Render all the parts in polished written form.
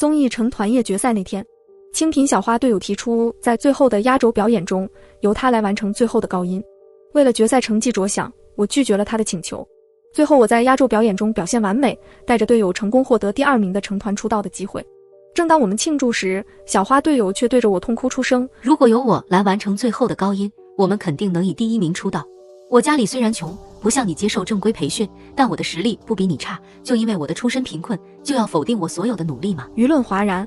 综艺成团夜决赛那天，清贫小花队友提出在最后的压轴表演中由她来完成最后的高音。为了决赛成绩着想，我拒绝了她的请求。最后我在压轴表演中表现完美，带着队友成功获得第2名的成团出道的机会。正当我们庆祝时，小花队友却对着我痛哭出声，如果由我来完成最后的高音，我们肯定能以第1名出道。我家里虽然穷，不像你接受正规培训，但我的实力不比你差，就因为我的出身贫困，就要否定我所有的努力吗？舆论哗然，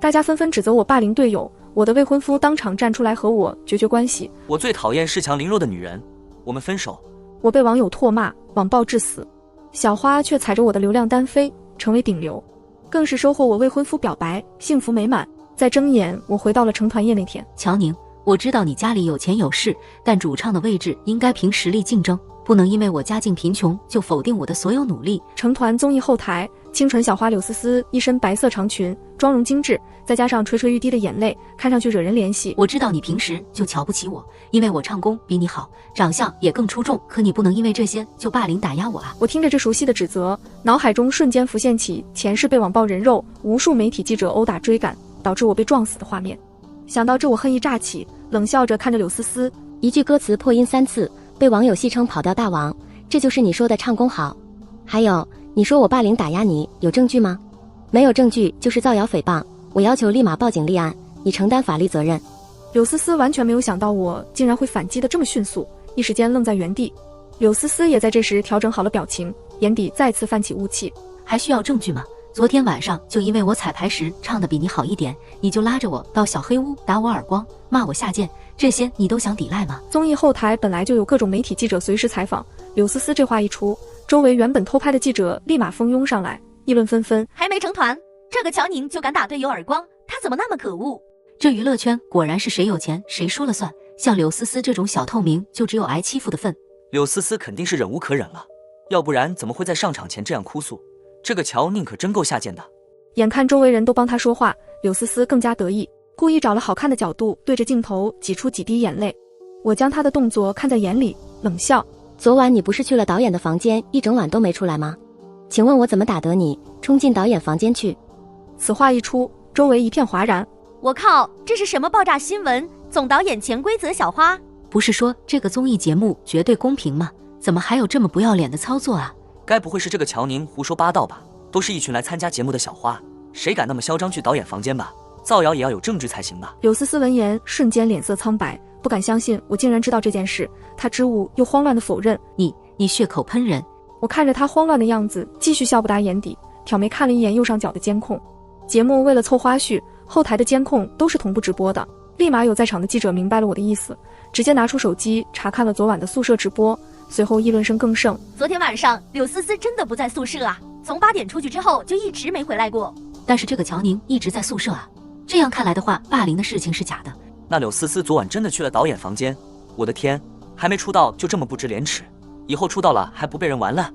大家纷纷指责我霸凌队友，我的未婚夫当场站出来和我决绝关系。我最讨厌恃强凌弱的女人，我们分手。我被网友唾骂，网暴致死。小花却踩着我的流量单飞，成为顶流，更是收获我未婚夫表白，幸福美满。在睁眼，我回到了成团夜那天。乔宁，我知道你家里有钱有势，但主唱的位置应该凭实力竞争，不能因为我家境贫穷就否定我的所有努力。成团综艺后台，清纯小花柳思思一身白色长裙，妆容精致，再加上垂垂欲滴的眼泪，看上去惹人怜惜。我知道你平时就瞧不起我，因为我唱功比你好，长相也更出众，可你不能因为这些就霸凌打压我啊！我听着这熟悉的指责，脑海中瞬间浮现起前世被网暴人肉，无数媒体记者殴打追赶，导致我被撞死的画面。想到这，我恨意乍起，冷笑着看着柳思思。一句歌词破音3次，被网友戏称跑调大王，这就是你说的唱功好？还有，你说我霸凌打压你，有证据吗？没有证据就是造谣诽谤，我要求立马报警立案，你承担法律责任。柳思思完全没有想到我竟然会反击得这么迅速，一时间愣在原地。柳思思也在这时调整好了表情，眼底再次泛起雾气。还需要证据吗？昨天晚上就因为我彩排时唱得比你好一点，你就拉着我到小黑屋打我耳光，骂我下贱，这些你都想抵赖吗？综艺后台本来就有各种媒体记者随时采访，柳思思这话一出，周围原本偷拍的记者立马蜂拥上来，议论纷纷。还没成团，这个乔宁就敢打队友耳光，他怎么那么可恶？这娱乐圈果然是谁有钱谁说了算，像柳思思这种小透明就只有挨欺负的份。柳思思肯定是忍无可忍了，要不然怎么会在上场前这样哭诉？这个乔宁可真够下贱的。眼看周围人都帮他说话，柳思思更加得意，故意找了好看的角度，对着镜头挤出几滴眼泪。我将他的动作看在眼里，冷笑。昨晚你不是去了导演的房间，一整晚都没出来吗？请问我怎么打得你冲进导演房间去？此话一出，周围一片哗然。我靠，这是什么爆炸新闻？总导演潜规则小花？不是说这个综艺节目绝对公平吗？怎么还有这么不要脸的操作啊？该不会是这个乔宁胡说八道吧？都是一群来参加节目的小花，谁敢那么嚣张去导演房间吧？造谣也要有证据才行吧？柳思思闻言瞬间脸色苍白，不敢相信我竟然知道这件事。她支吾又慌乱地否认。你血口喷人！我看着她慌乱的样子，继续笑不达眼底，挑眉看了一眼右上角的监控。节目为了凑花絮，后台的监控都是同步直播的。立马有在场的记者明白了我的意思，直接拿出手机查看了昨晚的宿舍直播。随后议论声更盛，昨天晚上柳思思真的不在宿舍啊，从8点出去之后就一直没回来过。但是这个乔宁一直在宿舍啊，这样看来的话，霸凌的事情是假的。那柳思思昨晚真的去了导演房间？我的天，还没出道就这么不知廉耻，以后出道了还不被人玩了？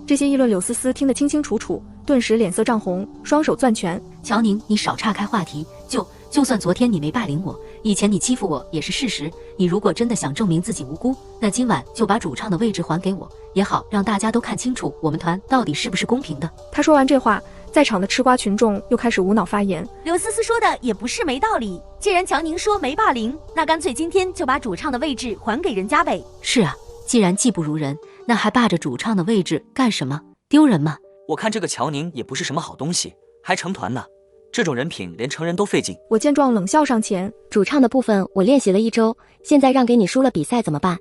这些议论柳思思听得清清楚楚，顿时脸色涨红，双手攥拳。乔宁，你少岔开话题，就算昨天你没霸凌我，以前你欺负我也是事实。你如果真的想证明自己无辜，那今晚就把主唱的位置还给我也好，让大家都看清楚我们团到底是不是公平的。他说完这话，在场的吃瓜群众又开始无脑发言。柳思思说的也不是没道理，既然乔宁说没霸凌，那干脆今天就把主唱的位置还给人家呗。是啊，既然技不如人，那还霸着主唱的位置干什么？丢人吗？我看这个乔宁也不是什么好东西，还成团呢，这种人品连成人都费劲。我见状冷笑上前，主唱的部分我练习了1周，现在让给你输了比赛怎么办？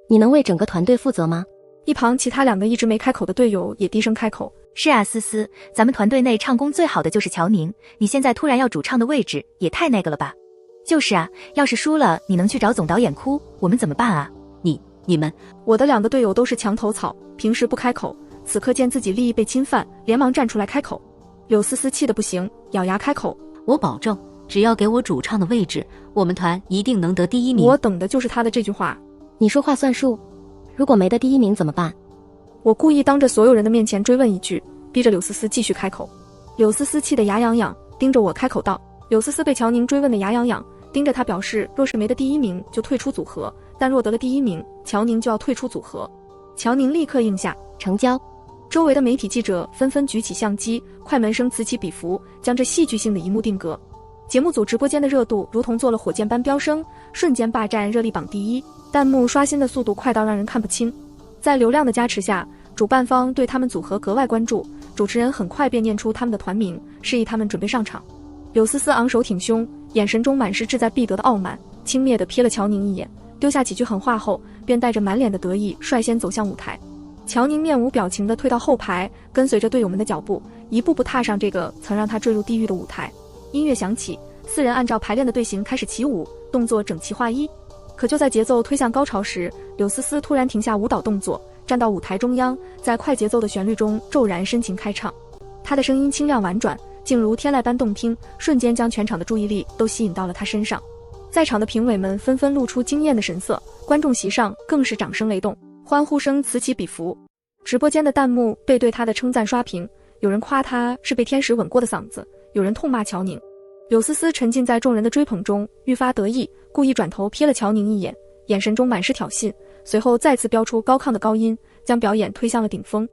你能为整个团队负责吗？一旁其他2个一直没开口的队友也低声开口。是啊，思思，咱们团队内唱功最好的就是乔宁，你现在突然要主唱的位置，也太那个了吧？就是啊，要是输了，你能去找总导演哭，我们怎么办啊？你们，我的2个队友都是墙头草，平时不开口，此刻见自己利益被侵犯，连忙站出来开口。柳思思气得不行，咬牙开口：我保证，只要给我主唱的位置，我们团一定能得第1名。我等的就是他的这句话。你说话算数，如果没得第1名怎么办？我故意当着所有人的面前追问一句，逼着柳思思继续开口。柳思思气得牙痒痒，盯着我开口道。柳思思被乔宁追问的牙痒痒，盯着他表示，若是没得第1名就退出组合，但若得了第1名，乔宁就要退出组合。乔宁立刻应下，成交。周围的媒体记者纷纷举起相机，快门声此起彼伏，将这戏剧性的一幕定格。节目组直播间的热度如同做了火箭般飙升，瞬间霸占热力榜第一，弹幕刷新的速度快到让人看不清。在流量的加持下，主办方对他们组合格外关注，主持人很快便念出他们的团名，示意他们准备上场。柳思思昂首挺胸，眼神中满是志在必得的傲慢，轻蔑地瞥了乔宁一眼，丢下几句狠话后，便带着满脸的得意率先走向舞台。乔宁面无表情地退到后排，跟随着队友们的脚步，一步步踏上这个曾让他坠入地狱的舞台。音乐响起，4人按照排练的队形开始起舞，动作整齐划一。可就在节奏推向高潮时，柳思思突然停下舞蹈动作，站到舞台中央，在快节奏的旋律中骤然深情开唱。她的声音清亮婉转，竟如天籁般动听，瞬间将全场的注意力都吸引到了她身上。在场的评委们纷纷露出惊艳的神色，观众席上更是掌声雷动，欢呼声此起彼伏。直播间的弹幕被对她的称赞刷屏，有人夸她是被天使吻过的嗓子，有人痛骂乔宁。柳思思沉浸在众人的追捧中，愈发得意，故意转头瞥了乔宁一眼，眼神中满是挑衅，随后再次飙出高亢的高音，将表演推向了顶峰。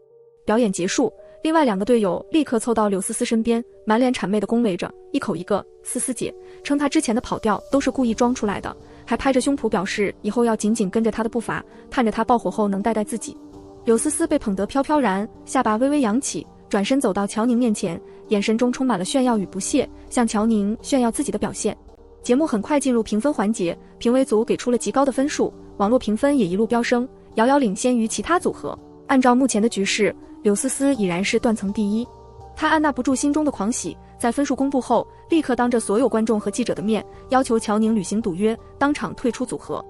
表演结束，另外2个队友立刻凑到柳思思身边，满脸谄媚地恭维着，一口一个思思姐，称她之前的跑调都是故意装出来的，还拍着胸脯表示以后要紧紧跟着她的步伐，盼着她爆火后能带自己。柳思思被捧得飘飘然，下巴微微扬起，转身走到乔宁面前，眼神中充满了炫耀与不屑，向乔宁炫耀自己的表现。节目很快进入评分环节，评委组给出了极高的分数，网络评分也一路飙升，遥遥领先于其他组合。按照目前的局势，柳思思已然是断层第一。她按捺不住心中的狂喜，在分数公布后，立刻当着所有观众和记者的面，要求乔宁履行赌约，当场退出组合。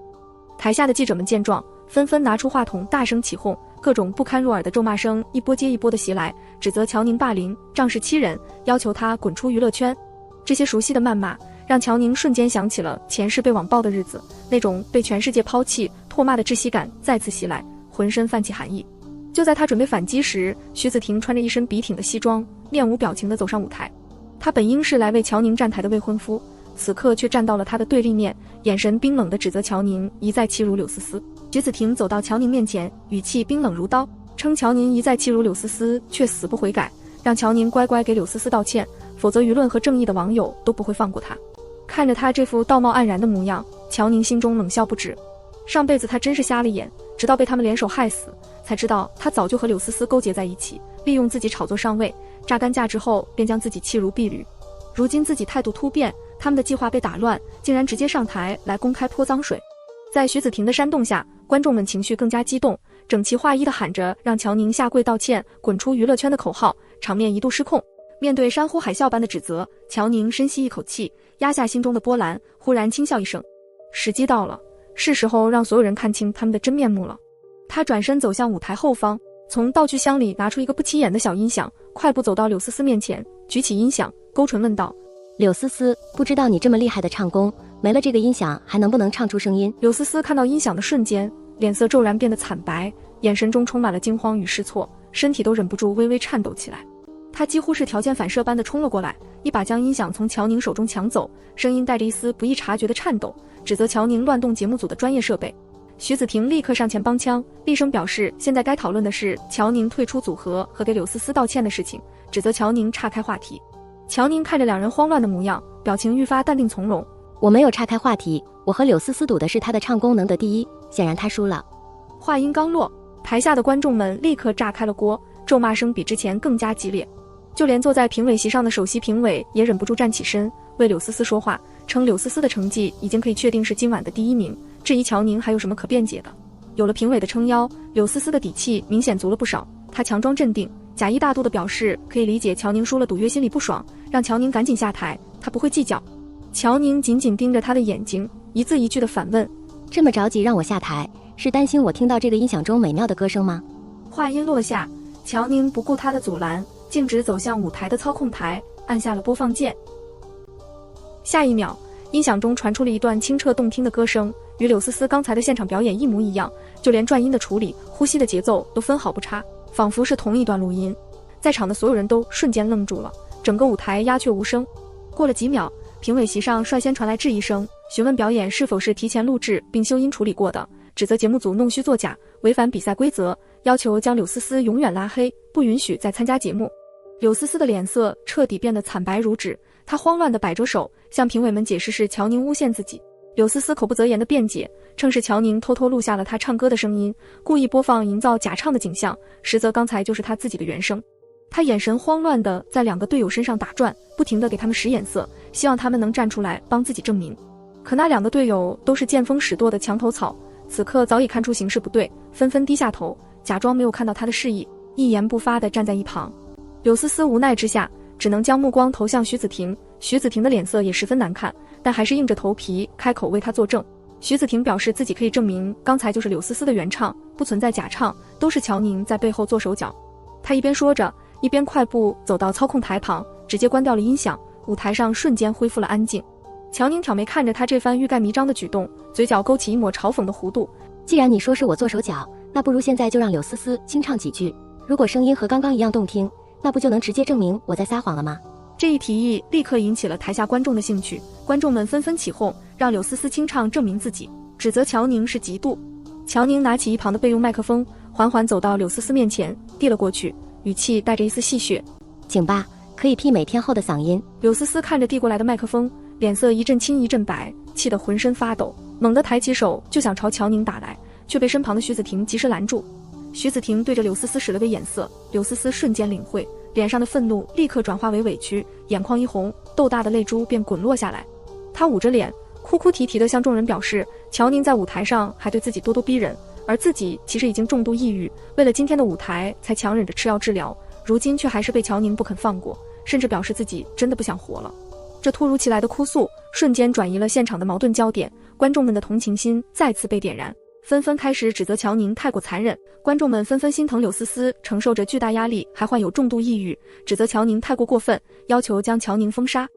台下的记者们见状，纷纷拿出话筒大声起哄，各种不堪入耳的咒骂声一波接一波的袭来，指责乔宁霸凌、仗势欺人，要求他滚出娱乐圈。这些熟悉的谩骂让乔宁瞬间想起了前世被网暴的日子，那种被全世界抛弃、唾骂的窒息感再次袭来，浑身泛起寒意。就在他准备反击时，徐子婷穿着一身笔挺的西装，面无表情地走上舞台。他本应是来为乔宁站台的未婚夫，此刻却站到了他的对立面，眼神冰冷地指责乔宁一再欺辱柳思思。徐子婷走到乔宁面前，语气冰冷如刀，称乔宁一再欺辱柳思思，却死不悔改，让乔宁乖乖给柳思思道歉，否则舆论和正义的网友都不会放过他。看着他这副道貌岸然的模样，乔宁心中冷笑不止。上辈子他真是瞎了眼，直到被他们联手害死，才知道他早就和柳思思勾结在一起，利用自己炒作上位，榨干价值后便将自己弃如敝履。如今自己态度突变，他们的计划被打乱，竟然直接上台来公开泼脏水。在徐子婷的煽动下，观众们情绪更加激动，整齐划一地喊着让乔宁下跪道歉、滚出娱乐圈的口号，场面一度失控。面对山呼海啸般的指责，乔宁深吸一口气，压下心中的波澜，忽然轻笑一声：时机到了，是时候让所有人看清他们的真面目了。他转身走向舞台后方，从道具箱里拿出一个不起眼的小音响，快步走到柳思思面前，举起音响，勾唇问道：柳思思，不知道你这么厉害的唱功，没了这个音响还能不能唱出声音？柳思思看到音响的瞬间，脸色骤然变得惨白，眼神中充满了惊慌与失措，身体都忍不住微微颤抖起来。他几乎是条件反射般的冲了过来，一把将音响从乔宁手中抢走，声音带着一丝不易察觉的颤抖，指责乔宁乱动节目组的专业设备。徐子婷立刻上前帮腔，厉声表示现在该讨论的是乔宁退出组合和给柳思思道歉的事情，指责乔宁岔开话题。乔宁看着两人慌乱的模样，表情愈发淡定从容。我没有岔开话题，我和柳思思赌的是她的唱功能得第一，显然她输了。话音刚落，台下的观众们立刻炸开了锅，咒骂声比之前更加激烈。就连坐在评委席上的首席评委也忍不住站起身，为柳思思说话，称柳思思的成绩已经可以确定是今晚的第一名，质疑乔宁还有什么可辩解的。有了评委的撑腰，柳思思的底气明显足了不少，她强装镇定，假意大度地表示可以理解乔宁输了赌约心里不爽，让乔宁赶紧下台，她不会计较。乔宁紧紧盯着她的眼睛，一字一句地反问：这么着急让我下台，是担心我听到这个音响中美妙的歌声吗？话音落下，乔宁不顾她的阻拦，径直走向舞台的操控台，按下了播放键。下一秒，音响中传出了一段清澈动听的歌声，与柳思思刚才的现场表演一模一样，就连转音的处理、呼吸的节奏都分毫不差，仿佛是同一段录音。在场的所有人都瞬间愣住了，整个舞台鸦雀无声。过了几秒，评委席上率先传来质疑声，询问表演是否是提前录制并修音处理过的，指责节目组弄虚作假，违反比赛规则。要求将柳思思永远拉黑，不允许再参加节目。柳思思的脸色彻底变得惨白如纸，她慌乱地摆着手，向评委们解释是乔宁诬陷自己。柳思思口不择言地辩解，称是乔宁偷偷录下了她唱歌的声音，故意播放营造假唱的景象，实则刚才就是她自己的原声。她眼神慌乱地在2个队友身上打转，不停地给他们使眼色，希望他们能站出来帮自己证明。可那2个队友都是见风使舵的墙头草，此刻早已看出形势不对，纷纷低下头，假装没有看到他的示意，一言不发地站在一旁。柳思思无奈之下，只能将目光投向徐子婷。徐子婷的脸色也十分难看，但还是硬着头皮开口为他作证。徐子婷表示自己可以证明刚才就是柳思思的原唱，不存在假唱，都是乔宁在背后做手脚。他一边说着，一边快步走到操控台旁，直接关掉了音响，舞台上瞬间恢复了安静。乔宁挑眉看着他这番欲盖弥彰的举动，嘴角勾起一抹嘲讽的弧度。既然你说是我做手脚，那不如现在就让柳思思清唱几句，如果声音和刚刚一样动听，那不就能直接证明我在撒谎了吗？这一提议立刻引起了台下观众的兴趣，观众们纷纷起哄，让柳思思清唱证明自己，指责乔宁是嫉妒。乔宁拿起一旁的备用麦克风，缓缓走到柳思思面前，递了过去，语气带着一丝戏谑：“请吧，可以媲美天后的嗓音。”柳思思看着递过来的麦克风，脸色一阵青一阵白，气得浑身发抖，猛地抬起手就想朝乔宁打来，却被身旁的徐子婷及时拦住。徐子婷对着柳思思使了个眼色，柳思思瞬间领会，脸上的愤怒立刻转化为委屈，眼眶一红，豆大的泪珠便滚落下来。她捂着脸，哭哭啼啼地向众人表示，乔宁在舞台上还对自己咄咄逼人，而自己其实已经重度抑郁，为了今天的舞台才强忍着吃药治疗，如今却还是被乔宁不肯放过，甚至表示自己真的不想活了。这突如其来的哭诉瞬间转移了现场的矛盾焦点，观众们的同情心再次被点燃，纷纷开始指责乔宁太过残忍。观众们纷纷心疼柳思思承受着巨大压力，还患有重度抑郁，指责乔宁太过过分，要求将乔宁封杀。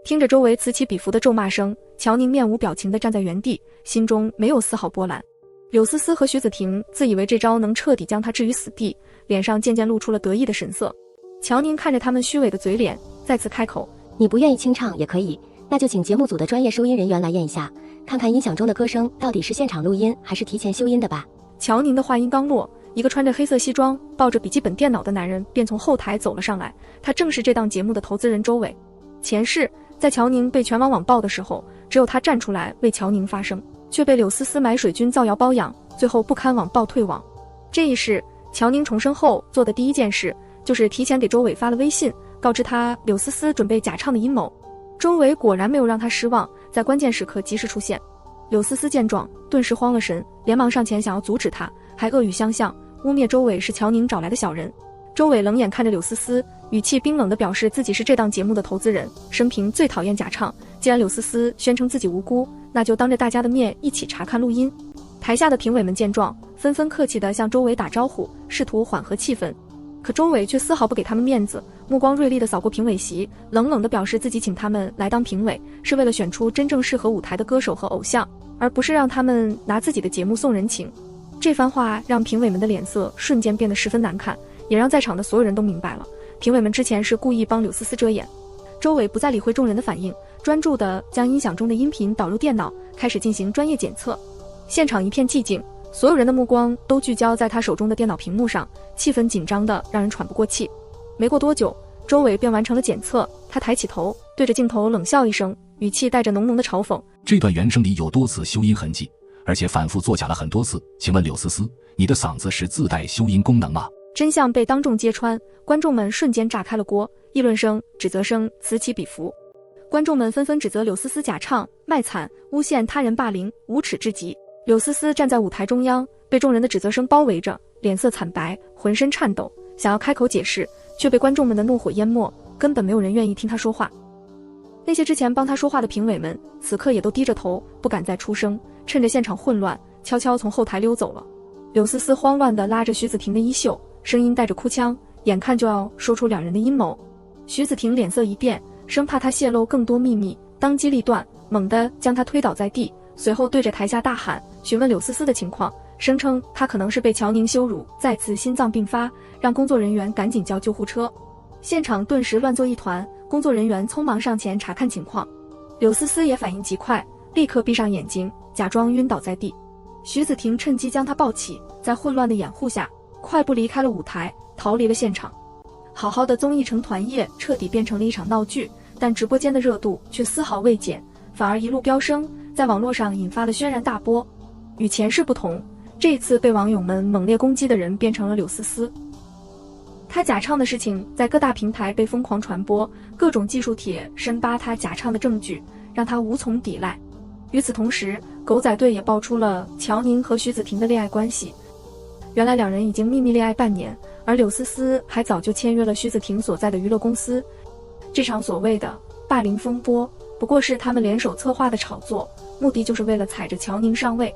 听着周围此起彼伏的咒骂声，乔宁面无表情地站在原地，心中没有丝毫波澜。柳思思和徐子婷自以为这招能彻底将他置于死地，脸上渐渐露出了得意的神色。乔宁看着他们虚伪的嘴脸，再次开口：“你不愿意清唱也可以，那就请节目组的专业收音人员来验一下，看看音响中的歌声到底是现场录音还是提前修音的吧。”乔宁的话音刚落，一个穿着黑色西装、抱着笔记本电脑的男人便从后台走了上来，他正是这档节目的投资人周伟。前世在乔宁被全网网爆的时候，只有他站出来为乔宁发声，却被柳思思买水军造谣包养，最后不堪网暴退网。这一世，乔宁重生后做的第一件事就是提前给周伟发了微信，告知他柳思思准备假唱的阴谋。周伟果然没有让他失望，在关键时刻及时出现。柳思思见状顿时慌了神，连忙上前想要阻止他，还恶语相向，污蔑周伟是乔宁找来的小人。周伟冷眼看着柳思思，语气冰冷地表示自己是这档节目的投资人，生平最讨厌假唱，既然柳思思宣称自己无辜，那就当着大家的面一起查看录音。台下的评委们见状，纷纷客气地向周伟打招呼，试图缓和气氛。可周伟却丝毫不给他们面子，目光锐利地扫过评委席，冷冷地表示自己请他们来当评委，是为了选出真正适合舞台的歌手和偶像，而不是让他们拿自己的节目送人情。这番话让评委们的脸色瞬间变得十分难看，也让在场的所有人都明白了，评委们之前是故意帮柳思思遮掩。周伟不再理会众人的反应，专注地将音响中的音频导入电脑，开始进行专业检测。现场一片寂静，所有人的目光都聚焦在他手中的电脑屏幕上，气氛紧张的让人喘不过气。没过多久，周伟便完成了检测，他抬起头，对着镜头冷笑一声，语气带着浓浓的嘲讽：“这段原声里有多次修音痕迹，而且反复作假了很多次，请问柳思思，你的嗓子是自带修音功能吗？”真相被当众揭穿，观众们瞬间炸开了锅，议论声、指责声此起彼伏。观众们纷纷指责柳思思假唱、卖惨、诬陷他人霸凌，无耻至极。柳思思站在舞台中央，被众人的指责声包围着，脸色惨白，浑身颤抖，想要开口解释，却被观众们的怒火淹没，根本没有人愿意听他说话。那些之前帮他说话的评委们，此刻也都低着头，不敢再出声，趁着现场混乱，悄悄从后台溜走了。柳思思慌乱地拉着徐子婷的衣袖，声音带着哭腔，眼看就要说出两人的阴谋。徐子婷脸色一变，生怕他泄露更多秘密，当机立断，猛地将他推倒在地，随后对着台下大喊，询问柳思思的情况，声称他可能是被乔宁羞辱，再次心脏病发，让工作人员赶紧叫救护车。现场顿时乱作一团，工作人员匆忙上前查看情况。柳思思也反应极快，立刻闭上眼睛，假装晕倒在地。徐子婷趁机将他抱起，在混乱的掩护下，快步离开了舞台，逃离了现场。好好的综艺成团夜彻底变成了一场闹剧，但直播间的热度却丝毫未减，反而一路飙升，在网络上引发了轩然大波。与前世不同，这一次被网友们猛烈攻击的人变成了柳思思。他假唱的事情在各大平台被疯狂传播，各种技术帖深扒他假唱的证据，让他无从抵赖。与此同时，狗仔队也爆出了乔宁和徐子婷的恋爱关系。原来两人已经秘密恋爱半年，而柳思思还早就签约了徐子婷所在的娱乐公司。这场所谓的霸凌风波，不过是他们联手策划的炒作，目的就是为了踩着乔宁上位。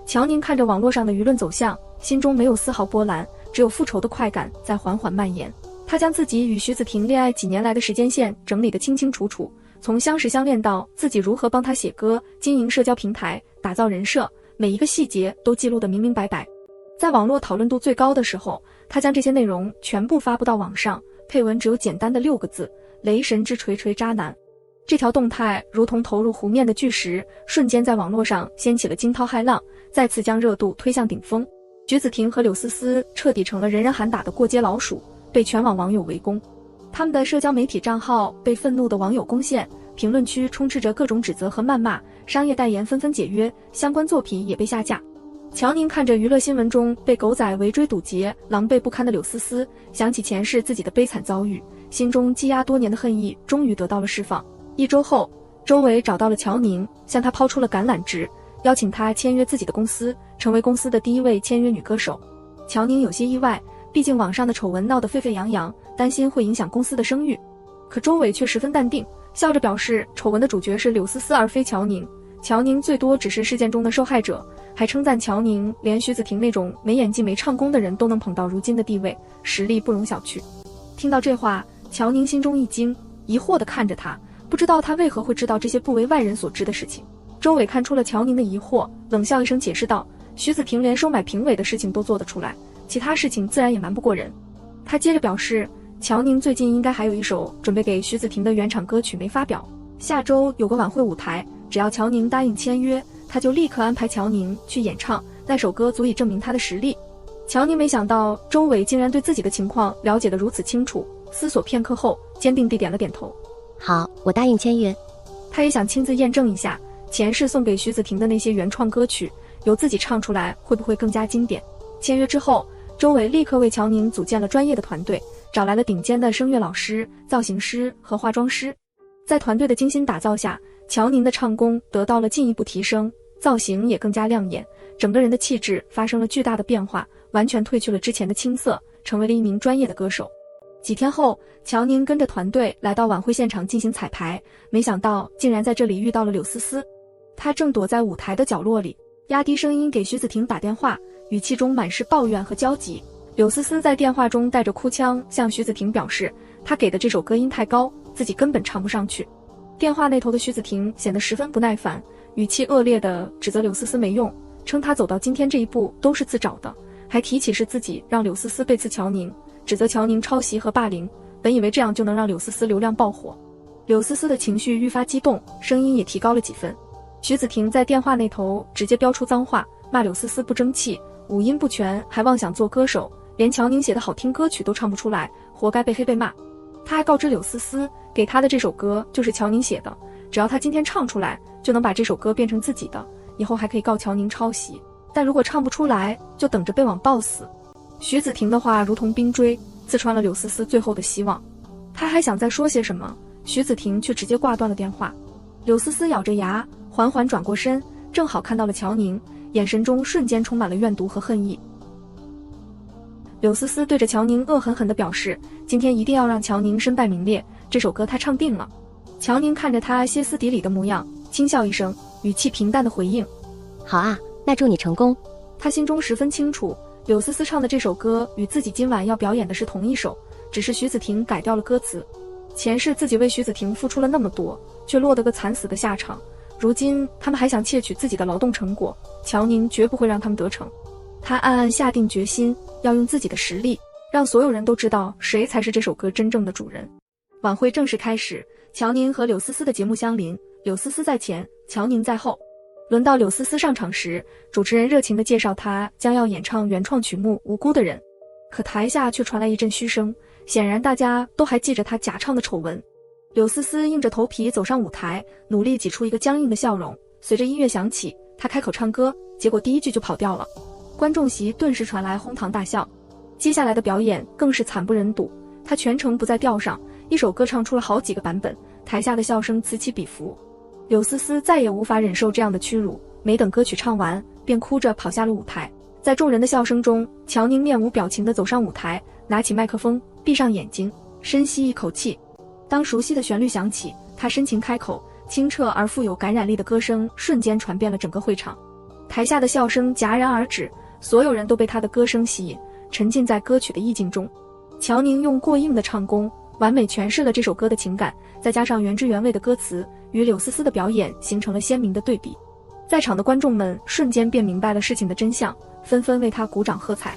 乔宁看着网络上的舆论走向，心中没有丝毫波澜，只有复仇的快感在缓缓蔓延。他将自己与徐子婷恋爱几年来的时间线整理得清清楚楚，从相识相恋到自己如何帮他写歌、经营社交平台、打造人设，每一个细节都记录得明明白白。在网络讨论度最高的时候，他将这些内容全部发布到网上，配文只有简单的6个字：雷神之锤锤渣男。这条动态如同投入湖面的巨石，瞬间在网络上掀起了惊涛骇浪，再次将热度推向顶峰。徐子婷和柳思思彻底成了人人喊打的过街老鼠，被全网网友围攻。他们的社交媒体账号被愤怒的网友攻陷，评论区充斥着各种指责和谩骂，商业代言纷纷解约，相关作品也被下架。乔宁看着娱乐新闻中被狗仔围追堵截、狼狈不堪的柳思思，想起前世自己的悲惨遭遇，心中积压多年的恨意终于得到了释放。1周后，周围找到了乔宁，向他抛出了橄榄枝，邀请他签约自己的公司，成为公司的第1位签约女歌手。乔宁有些意外，毕竟网上的丑闻闹得沸沸扬扬，担心会影响公司的声誉。可周伟却十分淡定，笑着表示丑闻的主角是柳思思而非乔宁，乔宁最多只是事件中的受害者，还称赞乔宁连徐子婷那种没演技没唱功的人都能捧到如今的地位，实力不容小觑。听到这话，乔宁心中一惊，疑惑地看着他，不知道他为何会知道这些不为外人所知的事情。周伟看出了乔宁的疑惑，冷笑一声解释道，徐子婷连收买评委的事情都做得出来，其他事情自然也瞒不过人。他接着表示，乔宁最近应该还有一首准备给徐子婷的原厂歌曲没发表，下周有个晚会舞台，只要乔宁答应签约，他就立刻安排乔宁去演唱，那首歌足以证明他的实力。乔宁没想到周伟竟然对自己的情况了解得如此清楚，思索片刻后坚定地点了点头。好，我答应签约。他也想亲自验证一下前世送给徐子婷的那些原创歌曲，由自己唱出来会不会更加经典。签约之后，周伟立刻为乔宁组建了专业的团队，找来了顶尖的声乐老师、造型师和化妆师。在团队的精心打造下，乔宁的唱功得到了进一步提升，造型也更加亮眼，整个人的气质发生了巨大的变化，完全褪去了之前的青涩，成为了一名专业的歌手。几天后，乔宁跟着团队来到晚会现场进行彩排，没想到竟然在这里遇到了柳思思。她正躲在舞台的角落里，压低声音给徐子婷打电话，语气中满是抱怨和焦急。柳思思在电话中带着哭腔向徐子婷表示，她给的这首歌音太高，自己根本唱不上去。电话那头的徐子婷显得十分不耐烦，语气恶劣地指责柳思思没用，称她走到今天这一步都是自找的，还提起是自己让柳思思背刺乔宁，指责乔宁抄袭和霸凌，本以为这样就能让柳思思流量爆火。柳思思的情绪愈发激动，声音也提高了几分。徐子婷在电话那头直接飙出脏话，骂柳思思不争气，五音不全，还妄想做歌手，连乔宁写的好听歌曲都唱不出来，活该被黑被骂。他还告知柳思思，给他的这首歌就是乔宁写的，只要他今天唱出来，就能把这首歌变成自己的，以后还可以告乔宁抄袭，但如果唱不出来，就等着被网暴死。徐子婷的话如同冰锥，刺穿了柳思思最后的希望。他还想再说些什么，徐子婷却直接挂断了电话。柳思思咬着牙，缓缓转过身，正好看到了乔宁，眼神中瞬间充满了怨毒和恨意。柳思思对着乔宁恶狠狠地表示，今天一定要让乔宁身败名裂，这首歌他唱定了。乔宁看着他歇斯底里的模样，轻笑一声，语气平淡的回应，好啊，那祝你成功。他心中十分清楚，柳思思唱的这首歌与自己今晚要表演的是同一首，只是徐子婷改掉了歌词。前世自己为徐子婷付出了那么多，却落得个惨死的下场，如今他们还想窃取自己的劳动成果，乔宁绝不会让他们得逞。他暗暗下定决心，要用自己的实力，让所有人都知道谁才是这首歌真正的主人。晚会正式开始，乔宁和柳思思的节目相邻，柳思思在前，乔宁在后。轮到柳思思上场时，主持人热情地介绍她将要演唱原创曲目《无辜的人》，可台下却传来一阵嘘声，显然大家都还记着她假唱的丑闻。柳思思硬着头皮走上舞台，努力挤出一个僵硬的笑容。随着音乐响起，她开口唱歌，结果第一句就跑调了，观众席顿时传来哄堂大笑。接下来的表演更是惨不忍睹，她全程不在调上，一首歌唱出了好几个版本，台下的笑声此起彼伏。柳思思再也无法忍受这样的屈辱，没等歌曲唱完，便哭着跑下了舞台。在众人的笑声中，乔宁面无表情地走上舞台，拿起麦克风，闭上眼睛，深吸一口气。当熟悉的旋律响起，他深情开口，清澈而富有感染力的歌声瞬间传遍了整个会场。台下的笑声戛然而止，所有人都被他的歌声吸引，沉浸在歌曲的意境中。乔宁用过硬的唱功完美诠释了这首歌的情感，再加上原汁原味的歌词，与柳思思的表演形成了鲜明的对比。在场的观众们瞬间便明白了事情的真相，纷纷为他鼓掌喝彩。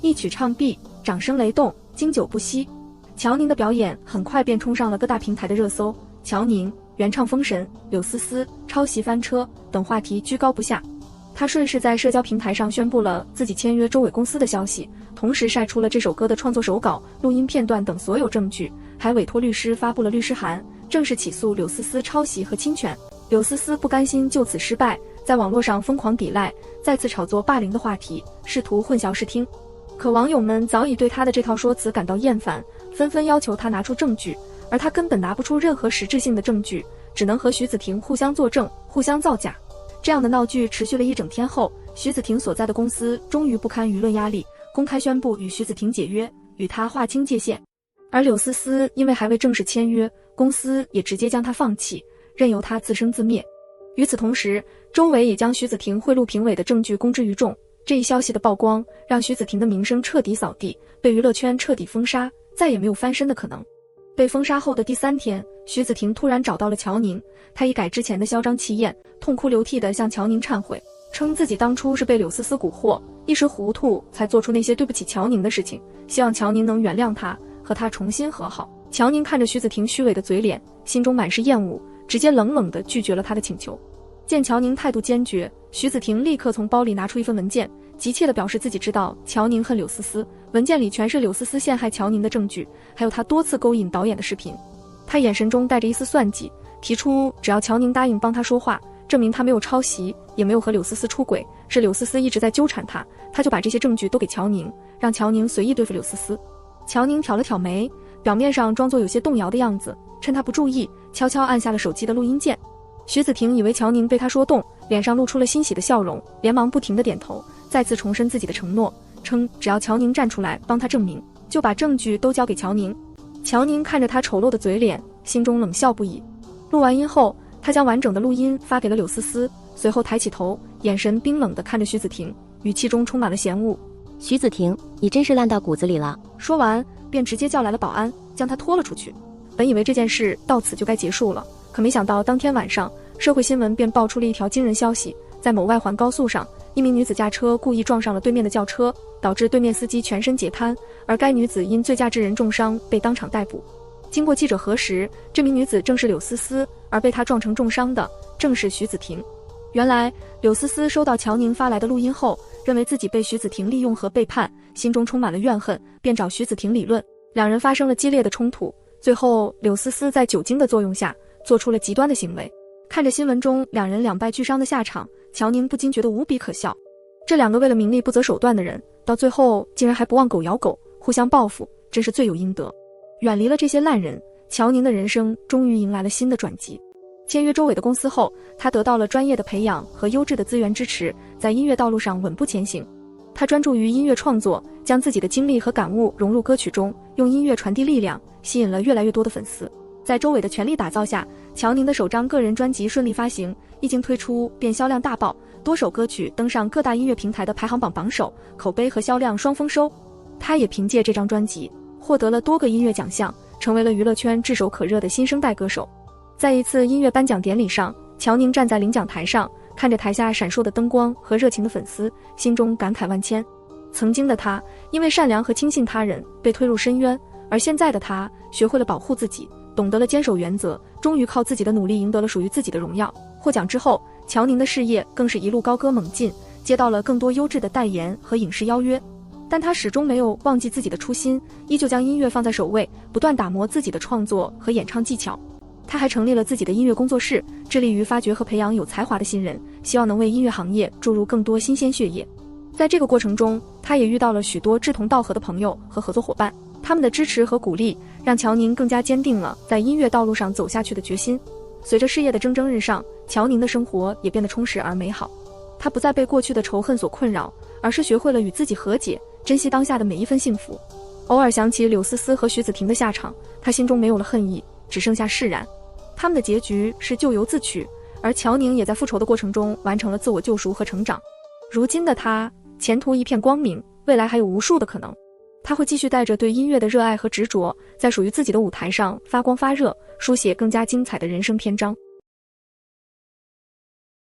一曲唱毕，掌声雷动，经久不息。乔宁的表演很快便冲上了各大平台的热搜，乔宁原唱封神，柳思思抄袭翻车等话题居高不下。他顺势在社交平台上宣布了自己签约周伟公司的消息，同时晒出了这首歌的创作手稿、录音片段等所有证据，还委托律师发布了律师函，正式起诉柳思思抄袭和侵权。柳思思不甘心就此失败，在网络上疯狂抵赖，再次炒作霸凌的话题，试图混淆视听。可网友们早已对他的这套说辞感到厌烦，纷纷要求他拿出证据，而他根本拿不出任何实质性的证据，只能和徐子婷互相作证，互相造假。这样的闹剧持续了一整天后，徐子婷所在的公司终于不堪舆论压力，公开宣布与徐子婷解约，与他划清界限。而柳思思因为还未正式签约，公司也直接将他放弃，任由他自生自灭。与此同时，周伟也将徐子婷贿赂评委的证据公之于众。这一消息的曝光，让徐子婷的名声彻底扫地，被娱乐圈彻底封杀，再也没有翻身的可能。被封杀后的第3天，徐子婷突然找到了乔宁，她一改之前的嚣张气焰，痛哭流涕地向乔宁忏悔，称自己当初是被柳思思蛊惑，一时糊涂才做出那些对不起乔宁的事情，希望乔宁能原谅她，和她重新和好。乔宁看着徐子婷虚伪的嘴脸，心中满是厌恶，直接冷冷地拒绝了她的请求。见乔宁态度坚决，徐子婷立刻从包里拿出一份文件，急切地表示自己知道乔宁恨柳思思，文件里全是柳思思陷害乔宁的证据，还有他多次勾引导演的视频。他眼神中带着一丝算计，提出只要乔宁答应帮他说话，证明他没有抄袭，也没有和柳思思出轨，是柳思思一直在纠缠他，他就把这些证据都给乔宁，让乔宁随意对付柳思思。乔宁挑了挑眉，表面上装作有些动摇的样子，趁他不注意，悄悄按下了手机的录音键。徐子婷以为乔宁被他说动，脸上露出了欣喜的笑容，连忙不停地点头，再次重申自己的承诺，称只要乔宁站出来帮他证明，就把证据都交给乔宁。乔宁看着他丑陋的嘴脸，心中冷笑不已。录完音后，他将完整的录音发给了柳思思，随后抬起头，眼神冰冷地看着徐子婷，语气中充满了嫌恶。徐子婷，你真是烂到骨子里了。说完便直接叫来了保安，将他拖了出去。本以为这件事到此就该结束了，可没想到当天晚上，社会新闻便爆出了一条惊人消息，在某外环高速上，一名女子驾车故意撞上了对面的轿车，导致对面司机全身截瘫，而该女子因醉驾致人重伤被当场逮捕。经过记者核实，这名女子正是柳思思，而被她撞成重伤的正是徐子婷。原来柳思思收到乔宁发来的录音后，认为自己被徐子婷利用和背叛，心中充满了怨恨，便找徐子婷理论，两人发生了激烈的冲突。最后柳思思在酒精的作用下做出了极端的行为。看着新闻中两人两败俱伤的下场，乔宁不禁觉得无比可笑。这两个为了名利不择手段的人，到最后竟然还不忘狗咬狗，互相报复，真是罪有应得。远离了这些烂人，乔宁的人生终于迎来了新的转机。签约周伟的公司后，他得到了专业的培养和优质的资源支持，在音乐道路上稳步前行。他专注于音乐创作，将自己的经历和感悟融入歌曲中，用音乐传递力量，吸引了越来越多的粉丝。在周伟的全力打造下，乔宁的首张个人专辑顺利发行，一经推出便销量大爆，多首歌曲登上各大音乐平台的排行榜榜首，口碑和销量双丰收。他也凭借这张专辑获得了多个音乐奖项，成为了娱乐圈炙手可热的新生代歌手。在一次音乐颁奖典礼上，乔宁站在领奖台上，看着台下闪烁的灯光和热情的粉丝，心中感慨万千。曾经的他因为善良和轻信他人被推入深渊，而现在的他学会了保护自己，懂得了坚守原则，终于靠自己的努力赢得了属于自己的荣耀。获奖之后，乔宁的事业更是一路高歌猛进，接到了更多优质的代言和影视邀约。但他始终没有忘记自己的初心，依旧将音乐放在首位，不断打磨自己的创作和演唱技巧。他还成立了自己的音乐工作室，致力于发掘和培养有才华的新人，希望能为音乐行业注入更多新鲜血液。在这个过程中，他也遇到了许多志同道合的朋友和合作伙伴，他们的支持和鼓励让乔宁更加坚定了在音乐道路上走下去的决心。随着事业的蒸蒸日上，乔宁的生活也变得充实而美好。他不再被过去的仇恨所困扰，而是学会了与自己和解，珍惜当下的每一份幸福。偶尔想起柳思思和徐子婷的下场，他心中没有了恨意，只剩下释然。他们的结局是咎由自取，而乔宁也在复仇的过程中完成了自我救赎和成长。如今的他前途一片光明，未来还有无数的可能。他会继续带着对音乐的热爱和执着，在属于自己的舞台上发光发热，书写更加精彩的人生篇章。